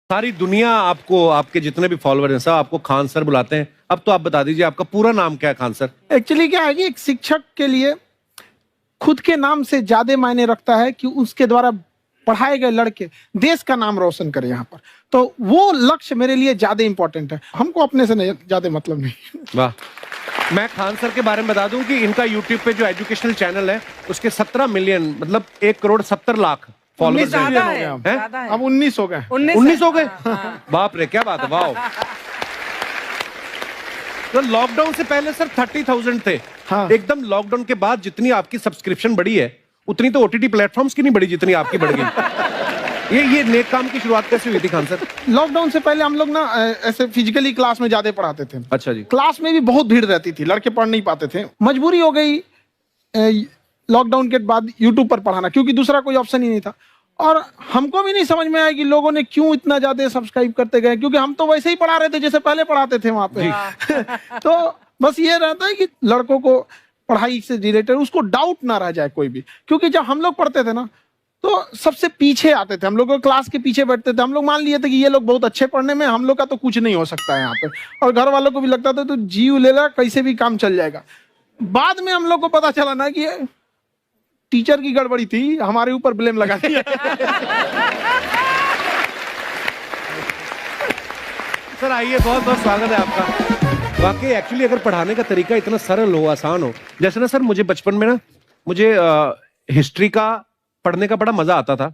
सारी दुनिया आपको, आपके जितने भी फॉलोअर हैं सब आपको खान सर बुलाते हैं। अब तो आप बता दीजिए आपका पूरा नाम क्या है खान सर? एक्चुअली क्या है कि एक शिक्षक के लिए खुद के नाम से ज्यादा मायने रखता है कि उसके द्वारा पढ़ाए गए लड़के देश का नाम रोशन करें यहाँ पर, तो वो लक्ष्य मेरे लिए ज्यादा इंपॉर्टेंट है। हमको अपने से नहीं ज्यादा मतलब नहीं। वाह। मैं खान सर के बारे में बता दूं कि इनका यूट्यूब पे जो एजुकेशनल चैनल है उसके 17 मिलियन मतलब 1,70,00,000 फॉलोअर्स हैं। अब 19 हो गए। 19 हो गए। बाप रे, क्या बात है, वाह। तो लॉकडाउन से पहले सर 30,000 थे। हाँ। एकदम लॉकडाउन के बाद जितनी आपकी सब्सक्रिप्शन बढ़ी है उतनी तो ओटीटी प्लेटफॉर्म्स की नहीं बढ़ी जितनी आपकी बढ़ गई। ये नेक काम की शुरुआत कैसे हुई थी खान सर? लॉकडाउन से पहले हम लोग ना ऐसे फिजिकली क्लास में ज्यादा पढ़ाते थे। अच्छा जी। क्लास में भी बहुत भीड़ रहती थी, लड़के पढ़ नहीं पाते थे। मजबूरी हो गई लॉकडाउन के बाद यूट्यूब पर पढ़ाना, क्योंकि दूसरा कोई ऑप्शन ही नहीं था। और हमको भी नहीं समझ में आया कि लोगों ने क्यों इतना ज्यादा सब्सक्राइब करते गए, क्योंकि हम तो वैसे ही पढ़ा रहे थे जैसे पहले पढ़ाते थे वहां पे। तो बस ये रहता है कि लड़कों को पढ़ाई से रिलेटेड उसको डाउट ना रह जाए कोई भी, क्योंकि जब हम लोग पढ़ते थे ना तो सबसे पीछे आते थे, हम लोग क्लास के पीछे बैठते थे। हम लोग मान लिए थे कि ये लोग बहुत अच्छे पढ़ने में, हम लोग का तो कुछ नहीं हो सकता है यहाँ पे। और घर वालों को भी लगता था तो जीव ले ला, कैसे भी काम चल जाएगा। बाद में हम लोग को पता चला ना कि टीचर की गड़बड़ी थी, हमारे ऊपर ब्लेम लगा दिया। सर आइए, बहुत बहुत स्वागत है आपका। वाकई एक्चुअली अगर पढ़ाने का तरीका इतना सरल हो, आसान हो, जैसे ना सर मुझे बचपन में ना मुझे हिस्ट्री का पढ़ने का बड़ा मजा आता था।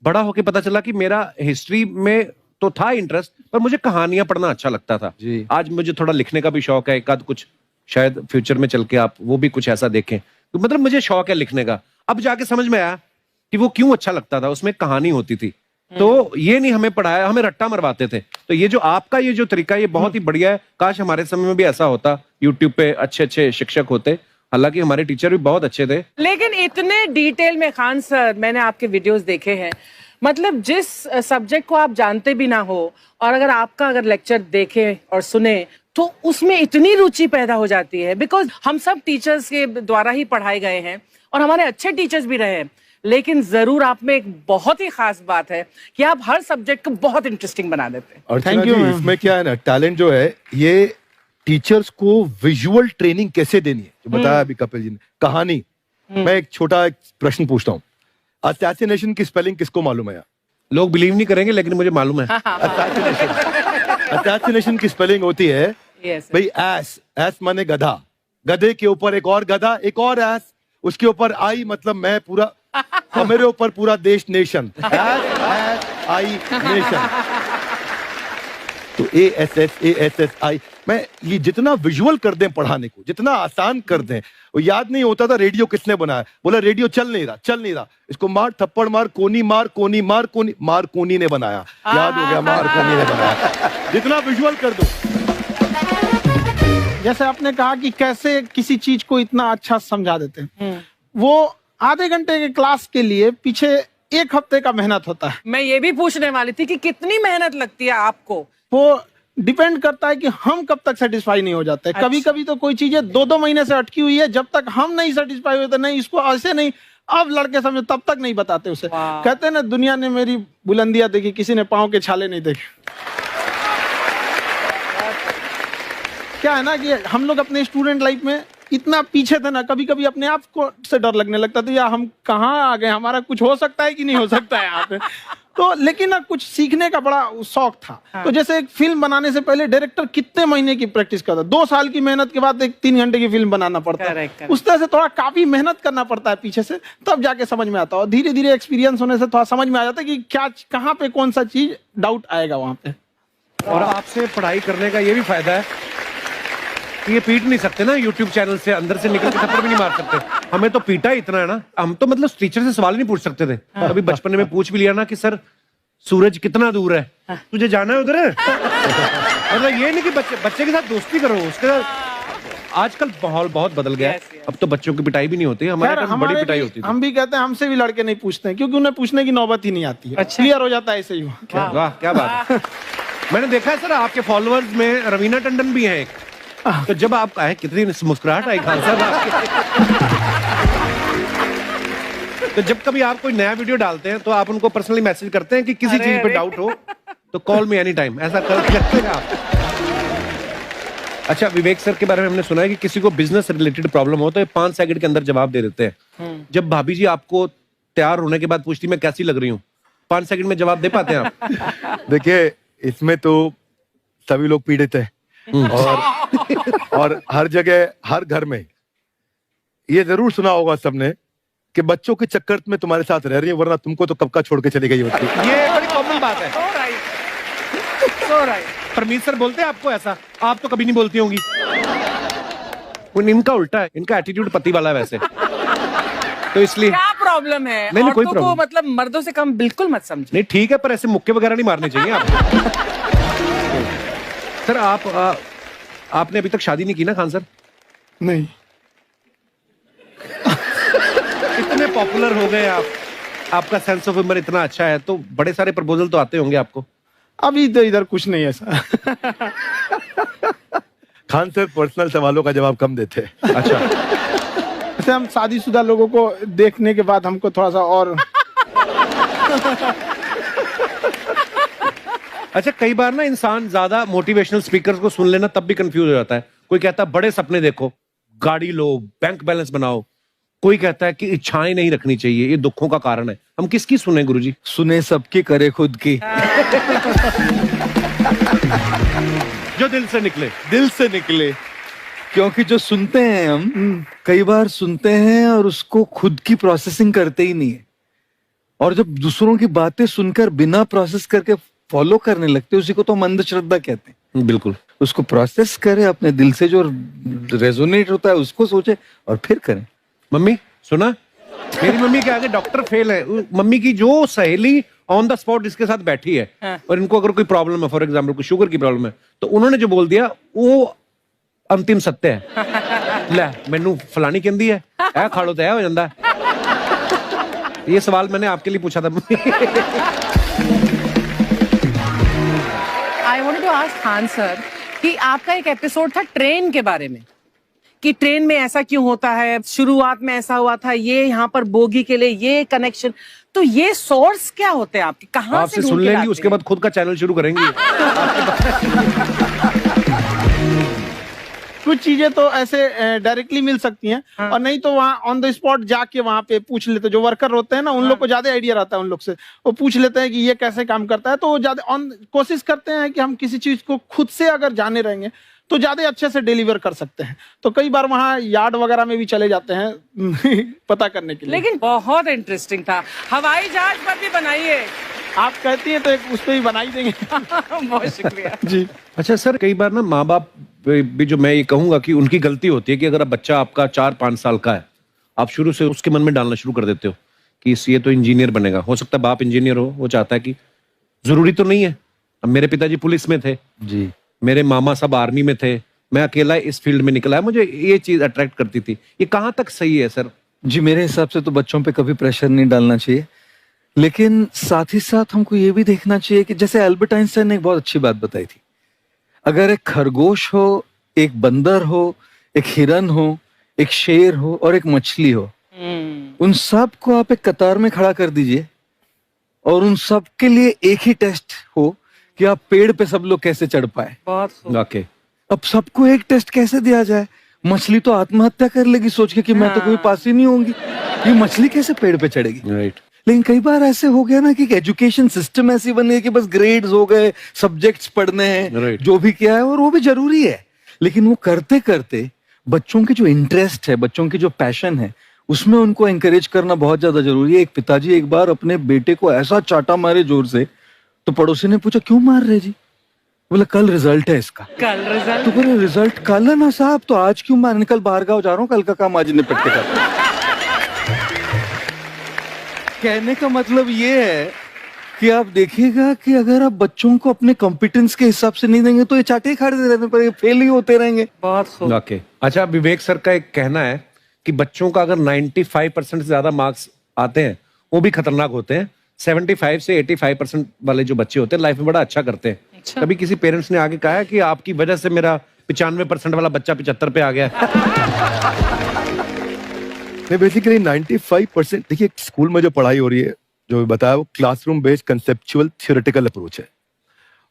बड़ा होके पता चला कि मेरा हिस्ट्री में तो था इंटरेस्ट, पर मुझे कहानियां पढ़ना अच्छा लगता था जी। आज मुझे थोड़ा लिखने का भी शौक है, एक आध कुछ शायद फ्यूचर में चल के आप वो भी कुछ ऐसा देखें, तो मतलब मुझे शौक है लिखने का। अब जाके समझ में आया कि वो क्यों अच्छा लगता था, उसमें कहानी होती थी। तो ये नहीं हमें पढ़ाया, हमें रट्टा मरवाते थे। तो ये जो आपका ये जो तरीका है ये बहुत ही बढ़िया है। काश हमारे समय में भी ऐसा होता, यूट्यूब पे अच्छे अच्छे शिक्षक होते। हालांकि हमारे टीचर भी बहुत अच्छे थे, लेकिन इतने डिटेल में खान सर मैंने आपके वीडियोस देखे हैं, मतलब जिस सब्जेक्ट को आप जानते भी ना हो और अगर लेक्चर देखें और सुने तो उसमें इतनी रुचि पैदा हो जाती है। बिकॉज हम सब टीचर्स के द्वारा ही पढ़ाए गए हैं और हमारे अच्छे टीचर्स भी रहे हैं, लेकिन जरूर आप में एक बहुत ही खास बात है कि आप हर सब्जेक्ट को बहुत इंटरेस्टिंग बना देते हैं। और थैंक यू। इसमें क्या है ना, टैलेंट जो है ये टीचर्स को विजुअल ट्रेनिंग कैसे देनी है, जो बताया अभी कपिल जी ने। कहानी, मैं एक छोटा प्रश्न पूछता हूँ, असैसिनेशन की स्पेलिंग किसको मालूम है? लोग बिलीव नहीं करेंगे लेकिन मुझे मालूम है। असैसिनेशन की स्पेलिंग होती है भाई एस, एस माने गधा, गधे के ऊपर एक और गधा, एक और एस, उसके ऊपर आई मतलब मैं पूरा, और मेरे ऊपर पूरा देश, नेशन, एस आई नेशन। तो ASSASSI मैं ये जितना विजुअल कर दें पढ़ाने को, जितना आसान कर दें। वो याद नहीं होता था रेडियो किसने बनाया, बोला रेडियो चल नहीं रहा, इसको मार थप्पड़ मार, कोनी मार, कोनी मार, कोनी मार, कोनी ने बनाया, याद हो गया, मार कोनी ने बनाया। जितना विजुअल कर दो। जैसे आपने कहा कि कैसे किसी चीज को इतना अच्छा समझा देते हैं, वो आधे घंटे के क्लास के लिए पीछे 1 हफ्ते का मेहनत होता है। मैं ये भी पूछने वाली थी कि कितनी मेहनत लगती है आपको। वो डिपेंड करता है कि हम कब तक सेटिस्फाई नहीं हो जाते। अच्छा। कभी कभी तो कोई चीजें 2-2 महीने से अटकी हुई है, जब तक हम नहीं सेटिस्फाई होते, नहीं इसको ऐसे नहीं, अब लड़के समझो तब तक नहीं बताते उसे। कहते हैं ना, दुनिया ने मेरी बुलंदियां देखी, किसी ने पाँव के छाले नहीं देखे। क्या है ना कि हम लोग अपने स्टूडेंट लाइफ में इतना पीछे थे ना, कभी कभी अपने आप को से डर लगने लगता था, या हम कहाँ आ गए, हमारा कुछ हो सकता है कि नहीं हो सकता है यहाँ पे। तो लेकिन ना कुछ सीखने का बड़ा शौक था। हाँ। तो जैसे एक फिल्म बनाने से पहले डायरेक्टर कितने महीने की प्रैक्टिस करता है, 2 साल की मेहनत के बाद एक 3 घंटे की फिल्म बनाना पड़ता है। उस तरह से थोड़ा काफी मेहनत करना पड़ता है पीछे से, तब जाके समझ में आता है। और धीरे धीरे एक्सपीरियंस होने से थोड़ा समझ में आ जाता है कि क्या, कहाँ पे कौन सा चीज डाउट आएगा वहां पे। और आपसे पढ़ाई करने का ये भी फायदा है कि ये पीट नहीं सकते ना यूट्यूब चैनल से, अंदर से निकल के थप्पड़ भी नहीं मार सकते। हमें तो पीटा ही इतना है ना, हम तो मतलब टीचर से सवाल नहीं पूछ सकते थे। अभी बचपन में पूछ भी लिया ना कि सर सूरज कितना दूर है, तुझे जाना है उधर है। मतलब ये नहीं कि बच्चे के साथ दोस्ती करो, उसके साथ। आजकल माहौल बहुत बदल गया है, अब तो बच्चों की पिटाई भी नहीं होती, हमारे बड़ी पिटाई होती थी। हम भी कहते हैं, हमसे भी लड़के नहीं पूछते हैं, क्योंकि उन्हें पूछने की नौबत ही नहीं आती है। क्लियर हो जाता है ऐसे ही। वाह, क्या बात है। मैंने देखा है सर आपके फॉलोअर्स में रवीना टंडन भी है एक, तो जब आप आए कितनी मुस्कुराहट आई खान साहब आपके। तो जब कभी आप कोई नया वीडियो डालते हैं तो आप उनको पर्सनली मैसेज करते हैं कि किसी चीज पे डाउट हो तो कॉल मी एनी टाइम, ऐसा कर सकते हैं आप। अच्छा, विवेक सर के बारे में हमने सुना है कि किसी को बिजनेस रिलेटेड प्रॉब्लम हो तो ये 5 सेकंड के अंदर जवाब दे देते हैं। जब भाभी जी आपको तैयार होने के बाद पूछती मैं कैसी लग रही हूँ, 5 सेकंड में जवाब दे पाते हैं आप? देखिए, इसमें तो सभी लोग पीड़ित हैं और हर जगह, हर घर में ये जरूर सुना होगा सबने कि बच्चों के चक्कर में तुम्हारे साथ रह रही है, वरना तुमको तो कब का छोड़ के चली गई होती। ये बड़ी कॉमन बात है। So right. So right. Parmeet sir बोलते हैं आपको ऐसा? आप तो कभी नहीं बोलती होंगी। इनका उल्टा है, इनका एटीट्यूड पति वाला है वैसे, तो इसलिए। क्या प्रॉब्लम है? नहीं, कोई औरतों को प्रॉब्लम मतलब मर्दों से कम बिल्कुल मत समझो। नहीं, ठीक है, पर ऐसे मुक्के वगैरह नहीं मारने चाहिए आपको। सर आपने अभी तक शादी नहीं की ना खान सर? नहीं। इतने पॉपुलर हो गए आप, आपका सेंस ऑफ ह्यूमर इतना अच्छा है, तो बड़े सारे प्रपोजल तो आते होंगे आपको। अभी तो इधर कुछ नहीं है ऐसा। खान सर पर्सनल सवालों का जवाब कम देते हैं। अच्छा, जैसे हम शादीशुदा लोगों को देखने के बाद हमको थोड़ा सा और अच्छा, कई बार ना इंसान ज्यादा मोटिवेशनल स्पीकर्स को सुन लेना तब भी कंफ्यूज हो जाता है। कोई कहता है बड़े सपने देखो, गाड़ी लो, बैंक बैलेंस बनाओ। कोई कहता है कि इच्छाएं नहीं रखनी चाहिए, ये दुखों का कारण है। हम किसकी सुने गुरुजी? सुने सबकी, करे खुद की। जो दिल से निकले। दिल से निकले, क्योंकि जो सुनते हैं हम कई बार सुनते हैं और उसको खुद की प्रोसेसिंग करते ही नहीं है, और जब दूसरों की बातें सुनकर बिना प्रोसेस करके फॉलो करने लगते हैं, उसी को तो हम अंधश्रद्धा कहते हैं। बिल्कुल। उसको प्रोसेस करें, अपने दिल से जो रेजोनेट होता है उसको सोचे और फिर करें। मम्मी सुना, मेरी मम्मी के आगे डॉक्टर फेल है। मम्मी की जो सहेली ऑन द स्पॉट इसके साथ बैठी है, और इनको अगर कोई प्रॉब्लम है, फॉर एग्जाम्पल कोई शुगर की प्रॉब्लम है, तो उन्होंने जो बोल दिया वो अंतिम सत्य है। ले मैनू फलानी कहती है, ऐ खा लो तो ऐ हो जाता है। ये सवाल मैंने आपके लिए पूछा था। I wanted to ask Khan sir कि आपका एक एपिसोड था ट्रेन के बारे में, कि ट्रेन में ऐसा क्यों होता है, शुरुआत में ऐसा हुआ था, ये यहाँ पर बोगी के लिए ये कनेक्शन, तो ये सोर्स क्या होते हैं आपके, कहाँ आपसे से सुन ढूंढ के लेंगी, लाते उसके हैं? बाद खुद का चैनल शुरू करेंगी। कुछ चीजें तो ऐसे डायरेक्टली मिल सकती हैं, और नहीं तो वहाँ ऑन द स्पॉट जाके वहाँ पे पूछ लेते। जो वर्कर होते हैं ना, उन लोग को ज्यादा आइडिया रहता है, उन लोग से वो पूछ लेते हैं कि ये कैसे काम करता है, तो वो ज्यादा कोशिश करते हैं कि हम किसी चीज को खुद से अगर जाने रहेंगे तो ज्यादा अच्छे से डिलीवर कर सकते हैं। तो कई बार वहाँ यार्ड वगैरह में भी चले जाते हैं पता करने के लिए। लेकिन बहुत इंटरेस्टिंग था। हवाई जहाज पर भी बनाइए। आप कहती हैं तो एक उस पर भी बना ही देंगे। बहुत शुक्रिया जी। अच्छा सर, कई बार ना माँ बाप भी, जो मैं ये कहूंगा कि उनकी गलती होती है कि अगर बच्चा आपका 4-5 साल का है, आप शुरू से उसके मन में डालना शुरू कर देते हो कि ये तो इंजीनियर बनेगा। हो सकता है बाप इंजीनियर हो, वो चाहता है कि जरूरी तो नहीं है। अब मेरे पिताजी पुलिस में थे जी, मेरे मामा सब आर्मी में थे, मैं अकेला इस फील्ड में निकला है, मुझे ये चीज अट्रैक्ट करती थी। ये कहाँ तक सही है सर? जी, मेरे हिसाब से तो बच्चों पे कभी प्रेशर नहीं डालना चाहिए, लेकिन साथ ही साथ हमको ये भी देखना चाहिए कि जैसे एल्बर्ट आइंस्टाइन ने एक बहुत अच्छी बात बताई थी, अगर एक खरगोश हो, एक बंदर हो, एक हिरन हो, एक शेर हो और एक मछली हो, उन सब को आप एक कतार में खड़ा कर दीजिए और उन सब के लिए एक ही टेस्ट हो कि आप पेड़ पे सब लोग कैसे चढ़ पाए। बहुत खूब। ओके, अब सबको एक टेस्ट कैसे दिया जाए? मछली तो आत्महत्या कर लेगी सोच के कि मैं तो कोई पास ही नहीं होंगी, ये मछली कैसे पेड़ पे चढ़ेगी? राइट। लेकिन कई बार ऐसे हो गया ना कि एजुकेशन सिस्टम ऐसी बन गई कि बस ग्रेड्स हो गए, सब्जेक्ट्स पढ़ने हैं, Right. जो भी किया है, और वो भी जरूरी है, लेकिन वो करते करते बच्चों के जो इंटरेस्ट है, बच्चों की जो पैशन है, उसमें उनको एंकरेज करना बहुत ज्यादा जरूरी है। एक पिताजी एक बार अपने बेटे को ऐसा चाटा मारे जोर से, तो पड़ोसी ने पूछा क्यों मार रहे जी? बोला कल रिजल्ट है इसका। कल रिजल्ट? तो बोले रिजल्ट कल है ना साहब, तो आज क्यों मार? कल बाहर गाँव जा रहा हूँ, कल का काम आज निपट के करता हूं। कहने का मतलब ये है कि आप देखिएगा कि अगर आप बच्चों को अपने कॉम्पिटेंस के हिसाब से नहीं देंगे तो ये चाटे ही खाते रहने पर फेल ही होते रहेंगे। बहुत खूब। ओके। अच्छा, विवेक सर का एक कहना है कि बच्चों का अगर 95% से ज्यादा मार्क्स आते हैं वो भी खतरनाक होते हैं। 75 से 85% वाले जो बच्चे होते हैं लाइफ में बड़ा अच्छा करते हैं। अच्छा। कभी किसी पेरेंट्स ने आगे कहा है कि आपकी वजह से मेरा 95% वाला बच्चा 75 पे आ गया? नहीं, बेसिकली 95%, देखिए स्कूल में जो पढ़ाई हो रही है, जो बताया, वो classroom based conceptual theoretical approach है।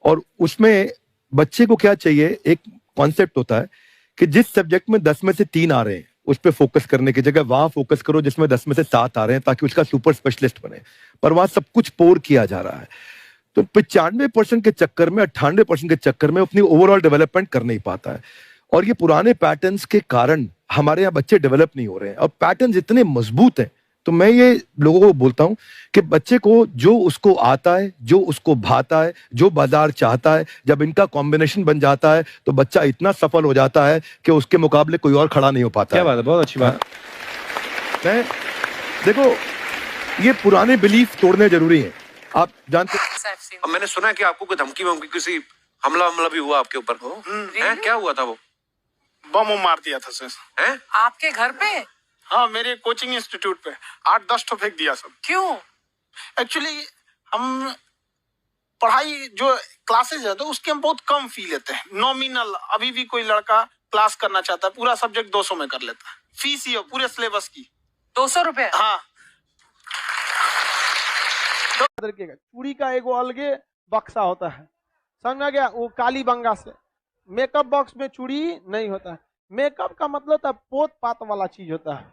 और उसमें बच्चे को क्या चाहिए, एक कॉन्सेप्ट होता है कि जिस सब्जेक्ट में 10 में से 3 आ रहे हैं उस पर फोकस करने की जगह वहां फोकस करो जिसमें 10 में से 7 आ रहे हैं, ताकि उसका सुपर स्पेशलिस्ट बने। पर वहां सब कुछ पोर किया जा रहा है, तो 95% के चक्कर में, 98% के चक्कर में अपनी ओवरऑल डेवलपमेंट कर नहीं पाता है। और ये पुराने पैटर्न्स के कारण हमारे यहाँ बच्चे डेवलप नहीं हो रहे हैं, और पैटर्न्स इतने मजबूत हैं। तो मैं ये लोगों को बोलता हूं कि बच्चे को जो उसको आता है, जो उसको भाता है, जो बाजार चाहता है, जब इनका कॉम्बिनेशन बन जाता है तो बच्चा इतना सफल हो जाता है कि उसके मुकाबले कोई और खड़ा नहीं हो पाता। क्या बात है, बहुत अच्छी बात। मैं देखो, ये पुराने बिलीफ तोड़ने जरूरी हैं। आप जानते अब मैंने सुना है कि आपको कोई धमकी वमकी, किसी हमला भी हुआ आपके ऊपर, हैं? क्या हुआ था? वो बम मार दिया था सर। हैं? आपके घर पे? हाँ, मेरे कोचिंग इंस्टीट्यूट पे 8-10 ठो फेंक दिया सब। क्यों? एक्चुअली हम पढ़ाई जो क्लासेस है तो उसके हम बहुत कम फी लेते हैं, नॉमिनल। अभी भी कोई लड़का क्लास करना चाहता है, पूरा सब्जेक्ट 200 में कर लेता है, फीस ही है पूरे सिलेबस की 200 रुपए? हाँ। चूड़ी का एगो अलगे बक्सा होता है, समझ में गया? वो काली बंगा से मेकअप बॉक्स में चूड़ी नहीं होता है। मेकअप का मतलब होता है पोत पात वाला चीज होता है,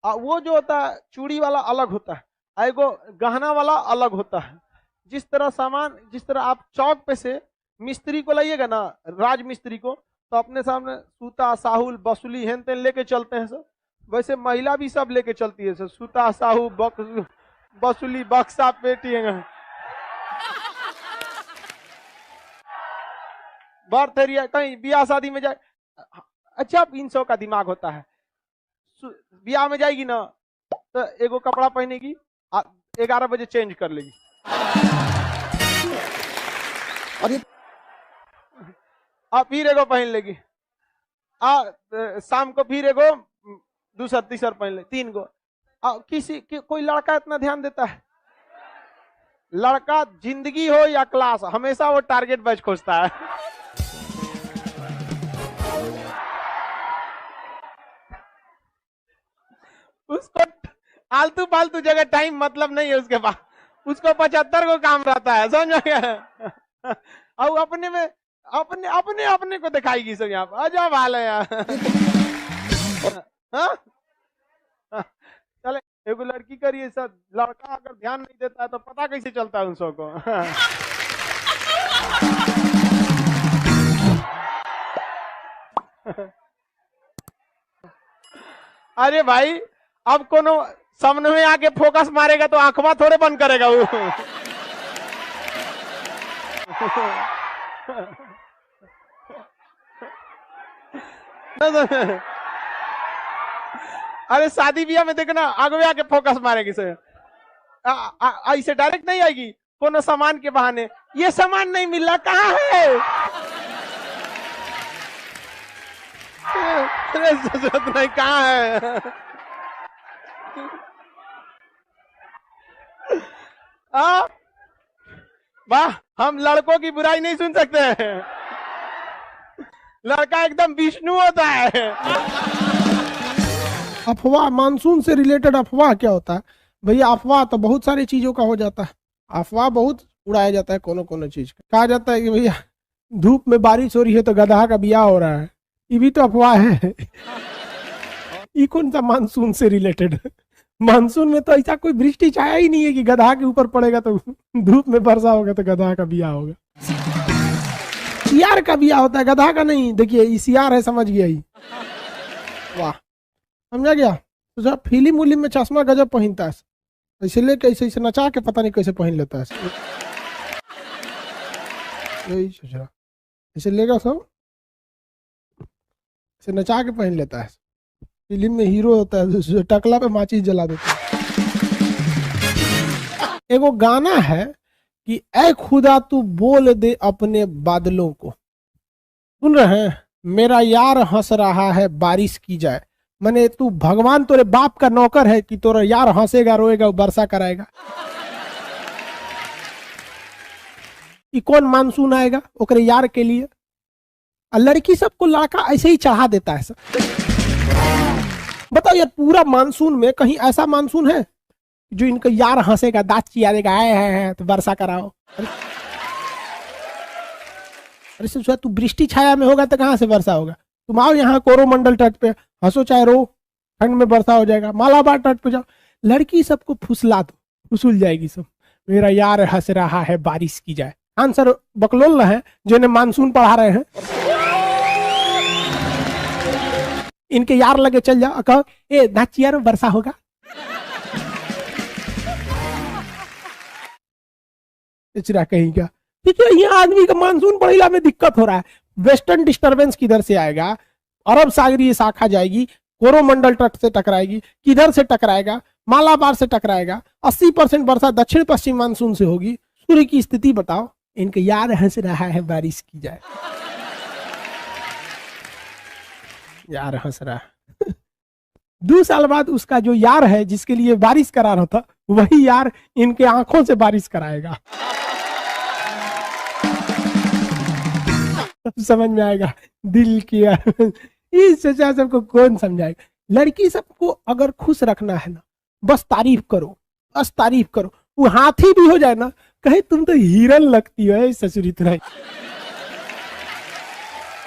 वो जो होता है चूड़ी वाला अलग होता है, एगो गहना वाला अलग होता है। जिस तरह सामान, जिस तरह आप चौक पे से मिस्त्री को लाइएगा ना, राज मिस्त्री को, तो अपने सामने सूता, साहुल, बसुली हेन तेन लेके चलते हैं सर, वैसे महिला भी सब लेके चलती है सर, सूता, साहू, बसुली, बक्सा, पेटी, बर्थ एरिया, कहीं ब्याह शादी में जाए। अच्छा, 300 का दिमाग होता है, ब्याह में जाएगी ना तो एगो कपड़ा पहनेगी, 11 बजे चेंज कर लेगी, और फिर एगो पहन लेगी, शाम को फिर एगो दूसरा तीसरा पहन ले, 3 गो। कोई लड़का इतना ध्यान देता है? लड़का जिंदगी हो या क्लास, हमेशा वो टारगेट बैच खोजता है। उसको आलतू फालतू जगह टाइम मतलब नहीं है उसके पास, उसको 75 को काम रहता है, समझ गया? और अपने में अपने को दिखाएगी सब यहाँ पर, अजब हाल है यार। चले, एगो लड़की करिए सर, लड़का अगर ध्यान नहीं देता है तो पता कैसे चलता है उन सबको? अरे भाई, अब कोनो सामने में आके फोकस मारेगा तो आंखवा थोड़े बंद करेगा वो। अरे शादी ब्याह में देखना, आगे आके फोकस मारेगी सर, ऐसे डायरेक्ट नहीं आएगी, कोनो सामान के बहाने, ये सामान नहीं मिल रहा, कहाँ है? जरूरत नहीं, कहाँ है? वाह, हम लड़कों की बुराई नहीं सुन सकते हैं, लड़का एकदम विष्णु होता है। अफवाह, मानसून से रिलेटेड अफवाह क्या होता है भैया? अफवाह तो बहुत सारी चीजों का हो जाता है, अफवाह बहुत उड़ाया जाता है, कोनो चीज का। कहा जाता है कि भैया धूप में बारिश हो रही है तो गधा का ब्याह हो रहा है, ये भी तो अफवाह है। ये कौन सा मानसून से रिलेटेड? मानसून में तो ऐसा कोई वृष्टि छाया ही नहीं है कि गधा के ऊपर पड़ेगा तो धूप में वर्षा होगा तो गधा का ब्याह होगा। सियार का ब्याह होता है, गधा का नहीं। देखिए, ये सियार है, समझ गया ही। वाह, समझा गया? तो जब फिल्म उलिम में चश्मा गजब पहनता है, ऐसे लेके ऐसे नचा के पता नहीं कैसे पहन लेता है, यही सोच रहा, ऐसे लेगा सब, ऐसे नचा के पहन लेता है। फिल्म में हीरो होता है, टकला पे माचिस जला देता है। एगो गाना है कि ऐ खुदा तू बोल दे अपने बादलों को, सुन रहे हैं? मेरा यार हंस रहा है बारिश की जाए, माने तू भगवान तोरे बाप का नौकर है कि तोरा यार हंसेगा, रोएगा, वर्षा कराएगा। कि कौन मानसून आएगा ओकरे यार के लिए? और लड़की सबको लड़का ऐसे ही चढ़ा देता है सर। बताओ यार, पूरा मानसून में कहीं ऐसा मानसून है जो इनका यार हंसेगा, दांत चियारेगा, आए हैं तो वर्षा कराओ? अरे ससुरा तू वृष्टि छाया में होगा तो कहाँ से वर्षा होगा? तुम आओ यहाँ कोरोमंडल तट पे, हंसो चाहे रो, ठंड में वर्षा हो जाएगा। मालाबार तट पे जाओ, लड़की सबको फुसला दो, फुसुल जाएगी सब। मेरा यार हंस रहा है बारिश की जाए। आंसर बकलोल है जो इन्हें मानसून पढ़ा रहे हैं। इनके यार लगे चल जाओ, कहो ए नाचिया वर्षा होगा। चिरा कहीं क्या, ठीक है। यहाँ आदमी का मानसून पढ़ेला में दिक्कत हो रहा है। वेस्टर्न डिस्टरबेंस किधर से आएगा? अरब सागरीय शाखा जाएगी, कोरोमंडल तट से टकराएगी, किधर से टकराएगा? मालाबार से टकराएगा। 80% वर्षा दक्षिण पश्चिम मानसून से होगी। सूर्य की स्थिति बताओ। इनके यार हंस रहा है बारिश की जाए। यार हंस रहा है। 2 साल बाद उसका जो यार है जिसके लिए बारिश करा रहा था, वही यार इनके आंखों से बारिश कराएगा। समझ में आएगा दिल की। इस चचा सबको कौन समझाएगा? लड़की सबको अगर खुश रखना है ना, बस तारीफ करो, बस तारीफ करो। वो हाथी भी हो जाए ना, कहे तुम तो हिरन लगती हो ससुरी, तुम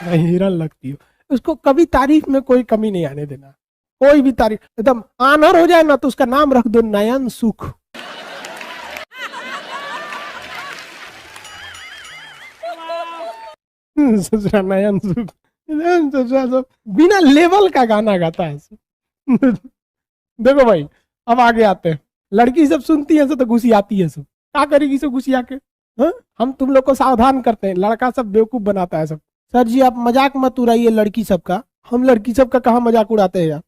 हिरन लगती हो। उसको कभी तारीफ में कोई कमी नहीं आने देना। कोई भी तारीफ एकदम आनर हो जाए ना, तो उसका नाम रख दो नयन सुख। ससुरा नयन सुख, ससुरा सब बिना लेवल का गाना गाता है। देखो भाई, अब आगे आते हैं। लड़की सब सुनती है तो गुस्सी आती है, सब क्या करेगी सब गुस्सी आके। हम तुम लोग को सावधान करते हैं, लड़का सब बेवकूफ बनाता है सब। सर जी आप मजाक मत उड़ाइए लड़की सब का। हम लड़की सब का कहाँ मजाक उड़ाते हैं यार?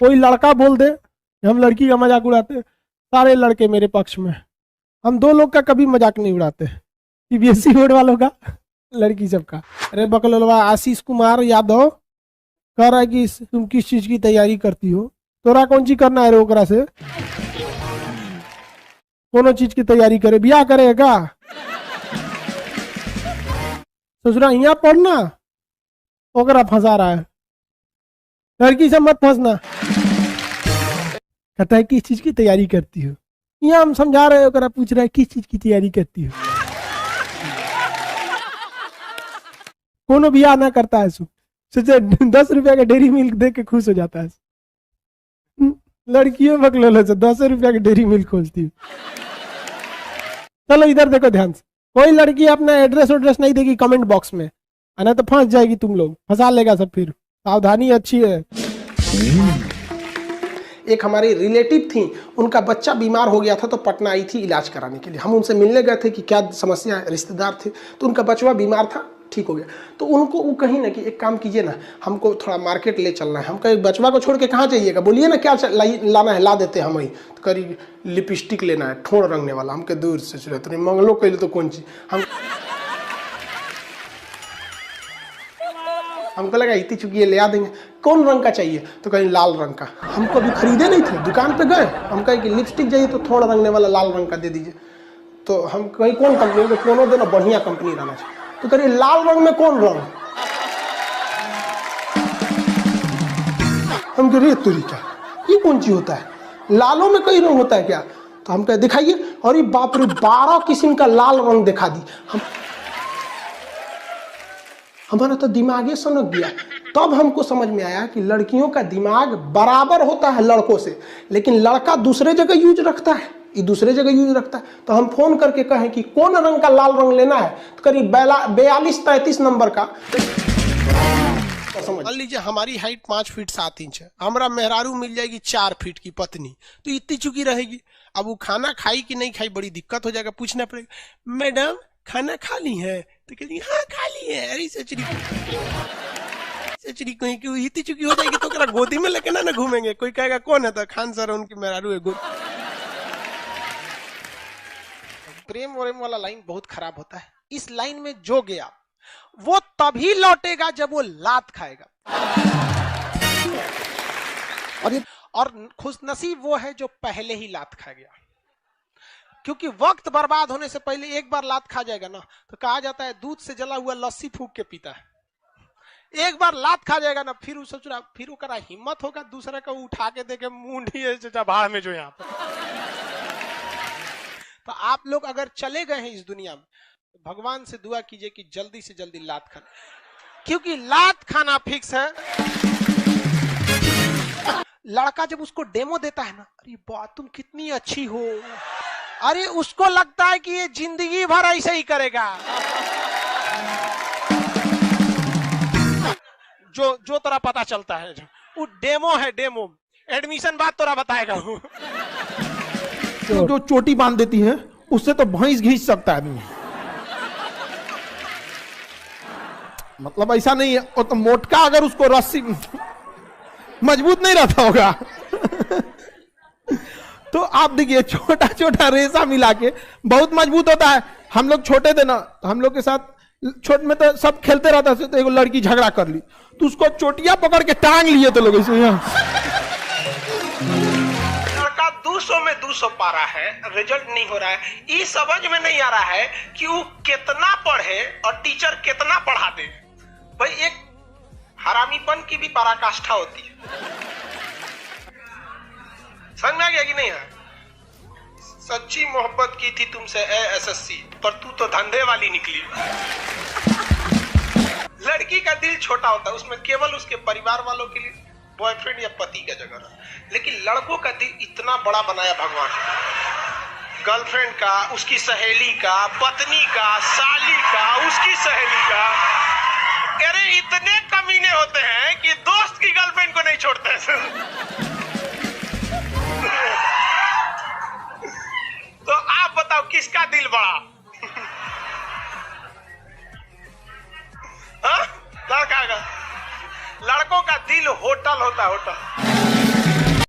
कोई लड़का बोल दे हम लड़की का मजाक उड़ाते हैं, सारे लड़के मेरे पक्ष में। हम 2 लोग का कभी मजाक नहीं उड़ाते, सीबीएसई बोर्ड वालों का, लड़की सब का। अरे बकलोलवा आशीष कुमार यादव कह रहा है कि तुम किस चीज की तैयारी करती हो? तोरा कौन चीज करना है रे ओकरा से? कोनो चीज की तैयारी करे, बियाह करेगा? ससुरा यहाँ पढ़ना, ओकरा फंसा रहा है। लड़की से मत फंसना। कहता है किस चीज की तैयारी करती हो? यहाँ हम समझा रहे हैं, ओकरा पूछ रहा है किस चीज की तैयारी करती हो? कोनो बियाह ना करता है सोचे 10 रुपया का डेरी मिल्क दे के खुश हो जाता है। लड़कियों बकलोल से 10 रुपया का डेरी मिल्क खोजती है। चलो इधर देखो ध्यान से। कोई लड़की अपना एड्रेस नहीं देगी कमेंट बॉक्स में, ना तो फंस जाएगी। तुम लोग फंसा लेगा सब, फिर सावधानी अच्छी है। एक हमारी रिलेटिव थी, उनका बच्चा बीमार हो गया था तो पटना आई थी इलाज कराने के लिए। हम उनसे मिलने गए थे कि क्या समस्या है, रिश्तेदार थे। तो उनका बचवा बीमार था, ठीक हो गया। तो उनको वो कहीं ना कि एक काम कीजिए ना, हमको थोड़ा मार्केट ले चलना है। हम कहे बचवा को छोड़ के कहाँ जाइएगा, बोलिए ना क्या लाना है, ला देते हैं हम। वही तो करी लिपस्टिक लेना है, ठोड़ रंगने वाला। हम कहे दूर से चले तो नहीं, मंगलो के लिए तो कौन चीज। हमको लगा इतनी चुकी ले आ देंगे। कौन रंग का चाहिए? तो कहीं लाल रंग का। हमको अभी खरीदे नहीं थे, दुकान पे गए। हम कहे कि लिपस्टिक चाहिए तो थोड़ा रंगने वाला लाल रंग का दे दीजिए। तो हम कहीं कौन कंपनी, तो कोनो देना बढ़िया कंपनी रहना चाहिए। तो करिए लाल रंग में कौन रंग? हम कह रहे तुरी क्या, ये कौन चीज होता है? लालों में कई रंग होता है क्या? तो हम कहे दिखाइए। और ये बाप रे 12 किस्म का लाल रंग दिखा दी। हमारा तो दिमाग सनक गया। तब हमको समझ में आया कि लड़कियों का दिमाग बराबर होता है लड़कों से, लेकिन लड़का दूसरे जगह यूज रखता है, ये दूसरे जगह यूज रखता है। तो हम फोन करके कहें कि कौन रंग का लाल रंग लेना है, तो करीब 42-33 नंबर का। मान लीजिए हमारी हाइट 5 फीट 7 इंच है, हमारा मेहरारू मिल जाएगी 4 फीट की पत्नी, तो इतनी चुकी रहेगी। अब वो खाना खाई कि नहीं खाई बड़ी दिक्कत हो जाएगा। पूछना पड़ेगा मैडम खाना खा ली है? तो कहती हाँ खा ली है। अरे सचरी कहीं क्यों इतनी चुकी हो जाएगी तो क्या गोदी में लेके ना घूमेंगे। कोई कहेगा कौन है? तो खान सर उनकी मेहरारू है। प्रेम वरेम वाला लाइन बहुत खराब होता है। इस लाइन में जो गया वो तभी लौटेगा जब वो लात खाएगा। और खुशनसीब वो है जो पहले ही लात खा गया, क्योंकि वक्त बर्बाद होने से पहले एक बार लात खा जाएगा ना, तो कहा जाता है दूध से जला हुआ लस्सी फूक के पीता है। एक बार लात खा जाएगा ना, फिर सोच रहा फिर ओकरा हिम्मत होगा दूसरे को उठा के देखे मुंडी भाड़ में जो यहाँ पर। तो आप लोग अगर चले गए हैं इस दुनिया में, भगवान से दुआ कीजिए कि जल्दी से जल्दी लात खाना, क्योंकि लात खाना फिक्स है। लड़का जब उसको डेमो देता है ना, अरे वाह तुम कितनी अच्छी हो, अरे उसको लगता है कि ये जिंदगी भर ऐसे ही करेगा। जो तोरा पता चलता है वो डेमो है, डेमो। एडमिशन बाद तोरा बताएगा वो। जो चोटी बांध देती है उससे तो भैंस घींच सकता है आदमी। मतलब ऐसा नहीं है, वो तो मोटका अगर उसको रस्सी मजबूत नहीं रहता होगा। तो आप देखिए छोटा छोटा रेशा मिला के बहुत मजबूत होता है। हम लोग छोटे थे ना, हम लोग के साथ छोटे में तो सब खेलते रहता था, तो एक लड़की झगड़ा कर ली तो उसको चोटियां पकड़ के टांग लिए थे लोग ऐसे। लड़का 200 में 200 पा रहा है, रिजल्ट नहीं हो रहा है। ये समझ में नहीं आ रहा है कि वो कितना पढ़े और टीचर कितना पढ़ा दे। भाई एक हरामीपन की भी पराकाष्ठा होती है। समझ में आ गया कि नहीं है? सच्ची मोहब्बत की थी तुमसे एसएससी, पर तू तो धंधे वाली निकली। लड़की का दिल छोटा होता है, उसमें केवल उसके परिवार वालों के लिए बॉयफ्रेंड या पति का जगह रहा। लेकिन लड़कों का दिल इतना बड़ा बनाया भगवान, गर्लफ्रेंड का, उसकी सहेली का, पत्नी का, साली का, उसकी सहेली का। अरे इतने कमीने होते हैं कि दोस्त की गर्लफ्रेंड को नहीं छोड़ते हैं। तो आप बताओ किसका दिल बड़ा? हाँ? लड़का का। लड़कों का दिल होटल होता है, होटल।